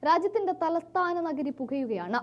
രാജ്യത്തിന്റെ തലസ്ഥാന നഗരി പുകയുകയാണ്.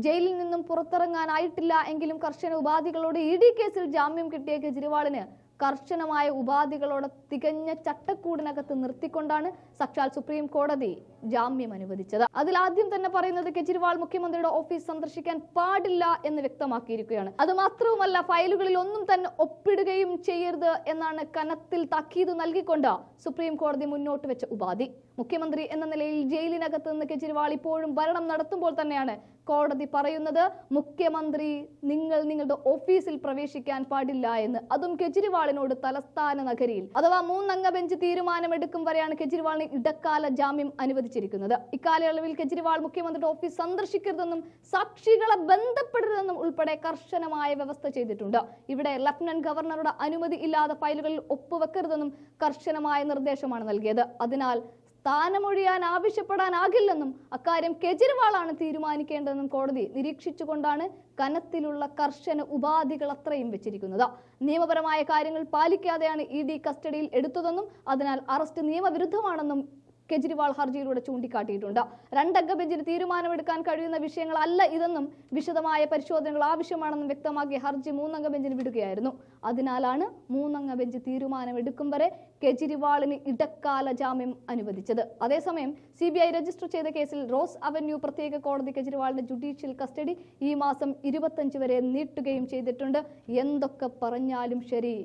ജയിലിൽ നിന്നും പുറത്തിറങ്ങാനായിട്ടില്ല എങ്കിലും കർശന ഉപാധികളോടെ ED കേസിൽ ജാമ്യം കിട്ടിയ കെജ്രിവാളിന് കർശനമായ ഉപാധികളോടെ തികഞ്ഞ ചട്ടക്കൂടിനകത്ത് നിർത്തിക്കൊണ്ടാണ് സാക്ഷാൽ സുപ്രീം കോടതി ജാമ്യം അനുവദിച്ചത്. അതിൽ ആദ്യം തന്നെ പറയുന്നത് കെജ്രിവാൾ മുഖ്യമന്ത്രിയുടെ ഓഫീസ് സന്ദർശിക്കാൻ പാടില്ല എന്ന് വ്യക്തമാക്കിയിരിക്കുകയാണ്. അത് മാത്രവുമല്ല, ഫയലുകളിൽ ഒന്നും തന്നെ ഒപ്പിടുകയും ചെയ്യരുത് എന്നാണ് കനത്തിൽ താക്കീത് നൽകിക്കൊണ്ട് സുപ്രീം കോടതി മുന്നോട്ട് വെച്ച ഉപാധി. മുഖ്യമന്ത്രി എന്ന നിലയിൽ ജയിലിനകത്ത് നിന്ന് കെജ്രിവാൾ ഇപ്പോഴും ഭരണം നടത്തുമ്പോൾ തന്നെയാണ് കോടതി പറയുന്നത് മുഖ്യമന്ത്രി നിങ്ങളുടെ ഓഫീസിൽ പ്രവേശിക്കാൻ പാടില്ല എന്ന്. അതും കെജ്രിവാളിനോട് തലസ്ഥാന നഗരിയിൽ. അഥവാ 3 അംഗ ബെഞ്ച് തീരുമാനമെടുക്കും വരെയാണ് കെജ്രിവാളിന് ഇടക്കാല ജാമ്യം അനുവദിച്ചിരിക്കുന്നത്. ഇക്കാലയളവിൽ കെജ്രിവാൾ മുഖ്യമന്ത്രിയുടെ ഓഫീസ് സന്ദർശിക്കരുതെന്നും സാക്ഷികളെ ബന്ധപ്പെടരുതെന്നും ഉൾപ്പെടെ കർശനമായ വ്യവസ്ഥ ചെയ്തിട്ടുണ്ട്. ഇവിടെ ലഫ്റ്റനന്റ് ഗവർണറുടെ അനുമതി ഇല്ലാതെ ഫയലുകളിൽ ഒപ്പുവെക്കരുതെന്നും കർശനമായ നിർദ്ദേശമാണ് നൽകിയത്. അതിനാൽ സ്ഥാനമൊഴിയാൻ ആവശ്യപ്പെടാനാകില്ലെന്നും അക്കാര്യം കെജ്രിവാളാണ് തീരുമാനിക്കേണ്ടതെന്നും കോടതി നിരീക്ഷിച്ചുകൊണ്ടാണ് കനത്തിലുള്ള കർശന ഉപാധികൾ അത്രയും വെച്ചിരിക്കുന്നത്. നിയമപരമായ കാര്യങ്ങൾ പാലിക്കാതെയാണ് ED കസ്റ്റഡിയിൽ എടുത്തതെന്നും അതിനാൽ അറസ്റ്റ് നിയമവിരുദ്ധമാണെന്നും കെജ്രിവാൾ ഹർജിയിലൂടെ ചൂണ്ടിക്കാട്ടിയിട്ടുണ്ട്. 2 അംഗ ബെഞ്ചിന് തീരുമാനമെടുക്കാൻ കഴിയുന്ന വിഷയങ്ങളല്ല ഇതെന്നും വിശദമായ പരിശോധനകൾ ആവശ്യമാണെന്നും വ്യക്തമാക്കിയ ഹർജി 3 അംഗ ബെഞ്ചിന് വിടുകയായിരുന്നു. അതിനാലാണ് 3 അംഗ ബെഞ്ച് തീരുമാനമെടുക്കും വരെ കെജ്രിവാളിന് ഇടക്കാല ജാമ്യം അനുവദിച്ചത്. അതേസമയം CBI രജിസ്റ്റർ ചെയ്ത കേസിൽ റോസ് അവന്യൂ പ്രത്യേക കോടതി കെജ്രിവാളിന്റെ ജുഡീഷ്യൽ കസ്റ്റഡി ഈ മാസം 25 വരെ നീട്ടുകയും ചെയ്തിട്ടുണ്ട്. എന്തൊക്കെ പറഞ്ഞാലും ശരി,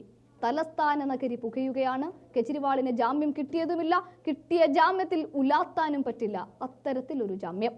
തലസ്ഥാന നഗരി പുകയുകയാണ്. കെജ്രിവാളിന് ജാമ്യം കിട്ടിയതുമില്ല, കിട്ടിയ ജാമ്യത്തിൽ ഉലാത്താനും പറ്റില്ല. അത്തരത്തിലൊരു ജാമ്യം.